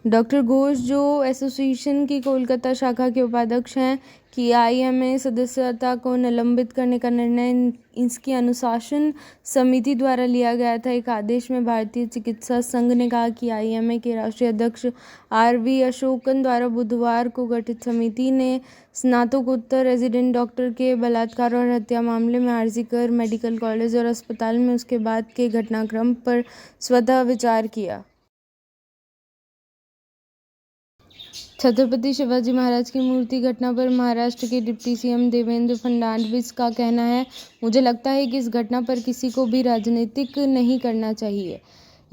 Doctor Ghosh, जो association की कोलकाता शाखा के उपाध्यक्ष हैं, की आईएमए सदस्यता को निलंबित करने का निर्णय इसकी अनुशासन समिति द्वारा लिया गया था। एक आदेश में भारतीय चिकित्सा संघ ने कहा कि आईएमए के राष्ट्रीय अध्यक्ष आर.वी. अशोकन द्वारा बुधवार को गठित समिति ने स्नातकोत्तर रेजिडेंट डॉक्टर के बलात्कार और हत्या मामले में आरजीकर मेडिकल कॉलेज और अस्पताल में उसके बाद के घटनाक्रम पर स्वतः विचार किया। छत्रपति शिवाजी महाराज की मूर्ति घटना पर महाराष्ट्र के डिप्टी सीएम देवेंद्र फडणवीस का कहना है, मुझे लगता है कि इस घटना पर किसी को भी राजनीतिक नहीं करना चाहिए।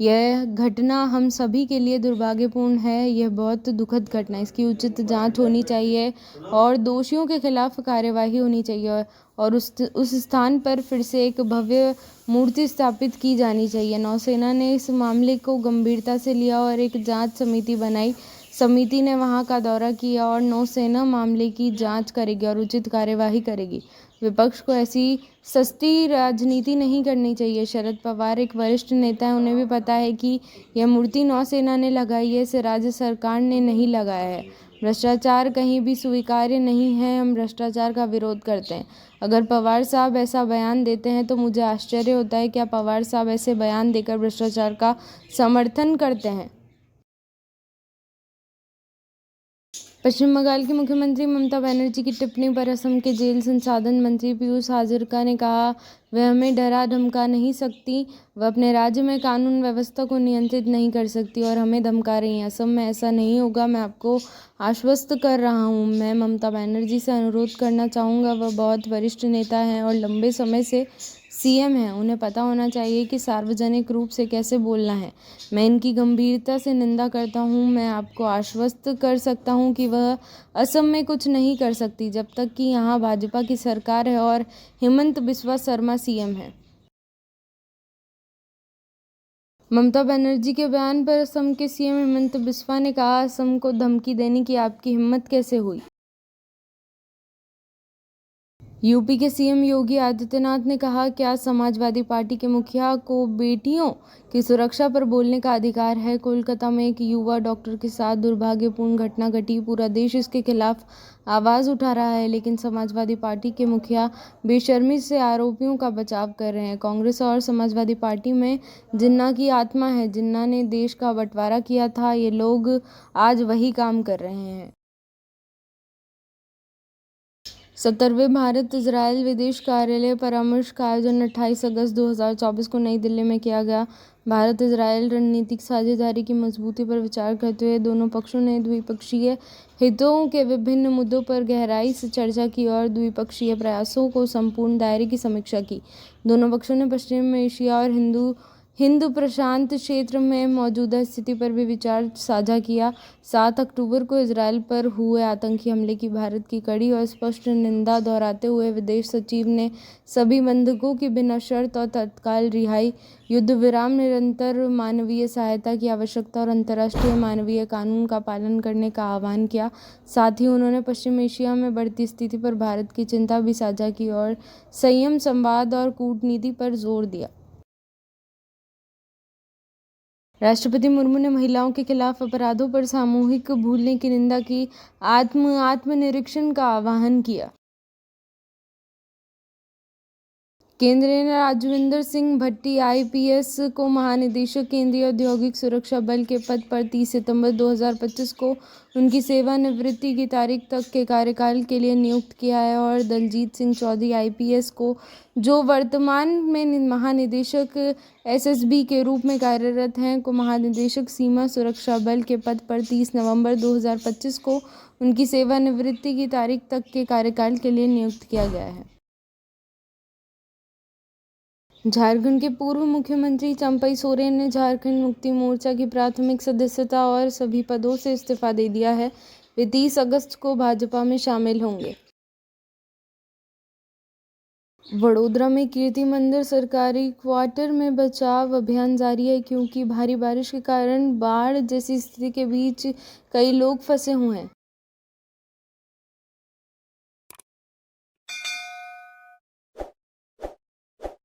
यह घटना हम सभी के लिए दुर्भाग्यपूर्ण है। यह बहुत दुखद घटना है। इसकी उचित जांच होनी चाहिए और दोषियों के खिलाफ कार्यवाही होनी चाहिए और उस स्थान पर फिर से एक भव्य मूर्ति स्थापित की जानी चाहिए। नौसेना ने इस मामले को गंभीरता से लिया और एक जांच समिति बनाई। समिति ने वहां का दौरा किया और नौसेना मामले की जांच करेगी और उचित कार्यवाही करेगी। विपक्ष को ऐसी सस्ती राजनीति नहीं करनी चाहिए। शरद पवार एक वरिष्ठ नेता हैं, उन्हें भी पता है कि यह मूर्ति नौसेना ने लगाई है, इसे राज्य सरकार ने नहीं लगाया है। भ्रष्टाचार कहीं भी स्वीकार्य नहीं है। हम भ्रष्टाचार का विरोध करते हैं। अगर पवार साहब ऐसा बयान देते हैं तो मुझे आश्चर्य होता है, क्या पवार साहब ऐसे बयान देकर भ्रष्टाचार का समर्थन करते हैं। पश्चिम बंगाल की मुख्यमंत्री ममता बनर्जी की टिप्पणी पर असम के जेल संसाधन मंत्री पीयूष हाजरिका ने कहा, वह हमें डरा धमका नहीं सकती। वह अपने राज्य में कानून व्यवस्था को नियंत्रित नहीं कर सकती और हमें धमका रही हैं। असम में ऐसा नहीं होगा, मैं आपको आश्वस्त कर रहा हूं। मैं ममता बनर्जी से अनुरोध करना चाहूँगा, वह बहुत वरिष्ठ नेता हैं और लंबे समय से सीएम हैं। उन्हें पता होना चाहिए कि सार्वजनिक रूप से कैसे बोलना है। मैं इनकी गंभीरता से निंदा करता हूं। मैं आपको आश्वस्त कर सकता हूं कि वह असम में कुछ नहीं कर सकती जब तक कि यहां भाजपा की सरकार है और हेमंत बिस्वा शर्मा सीएम है। ममता बनर्जी के बयान पर असम के सीएम हेमंत बिस्वा ने कहा, असम को धमकी देने की आपकी हिम्मत कैसे हुई। यूपी के सीएम योगी आदित्यनाथ ने कहा, क्या समाजवादी पार्टी के मुखिया को बेटियों की सुरक्षा पर बोलने का अधिकार है। कोलकाता में एक युवा डॉक्टर के साथ दुर्भाग्यपूर्ण घटना घटी। पूरा देश इसके खिलाफ आवाज उठा रहा है, लेकिन समाजवादी पार्टी के मुखिया बेशर्मी से आरोपियों का बचाव कर रहे हैं। कांग्रेस और समाजवादी पार्टी में जिन्ना की आत्मा है। जिन्ना ने देश का बंटवारा किया था। ये लोग आज वही काम कर रहे हैं। 17वें भारत इजरायल विदेश कार्यालय परामर्श का आयोजन 28 अगस्त 2024 को नई दिल्ली में किया गया। भारत इजरायल रणनीतिक साझेदारी की मजबूती पर विचार करते हुए दोनों पक्षों ने द्विपक्षीय हितों के विभिन्न मुद्दों पर गहराई से चर्चा की और द्विपक्षीय प्रयासों को संपूर्ण दायरे की समीक्षा की। दोनों पक्षों ने पश्चिम एशिया और हिंद प्रशांत क्षेत्र में मौजूदा स्थिति पर भी विचार साझा किया। 7 अक्टूबर को इजरायल पर हुए आतंकी हमले की भारत की कड़ी और स्पष्ट निंदा दोहराते हुए विदेश सचिव ने सभी बंधकों की बिना शर्त और तत्काल रिहाई, युद्ध विराम, निरंतर मानवीय सहायता की आवश्यकता और अंतर्राष्ट्रीय मानवीय कानून का पालन करने का आह्वान किया। साथ ही उन्होंने पश्चिम एशिया में बढ़ती स्थिति पर भारत की चिंता भी साझा की और संयम, संवाद और कूटनीति पर जोर दिया। राष्ट्रपति मुर्मू ने महिलाओं के खिलाफ अपराधों पर सामूहिक भूलने की निंदा की। आत्मनिरीक्षण का आह्वान किया। केंद्रीय ने राजविंदर सिंह भट्टी आईपीएस को महानिदेशक केंद्रीय औद्योगिक सुरक्षा बल के पद पर 30 सितंबर 2025 को उनकी सेवानिवृत्ति की तारीख तक के कार्यकाल के लिए नियुक्त किया है और दलजीत सिंह चौधरी आईपीएस को, जो वर्तमान में महानिदेशक एसएसबी के रूप में कार्यरत हैं, को महानिदेशक सीमा सुरक्षा बल के पद पर 30 नवंबर 2025 को उनकी सेवानिवृत्ति की तारीख तक के कार्यकाल के लिए नियुक्त किया गया है। झारखंड के पूर्व मुख्यमंत्री चंपई सोरेन ने झारखंड मुक्ति मोर्चा की प्राथमिक सदस्यता और सभी पदों से इस्तीफा दे दिया है। वे 30 अगस्त को भाजपा में शामिल होंगे। वडोदरा में कीर्ति मंदिर सरकारी क्वार्टर में बचाव अभियान जारी है, क्योंकि भारी बारिश के कारण बाढ़ जैसी स्थिति के बीच कई लोग फंसे हुए हैं।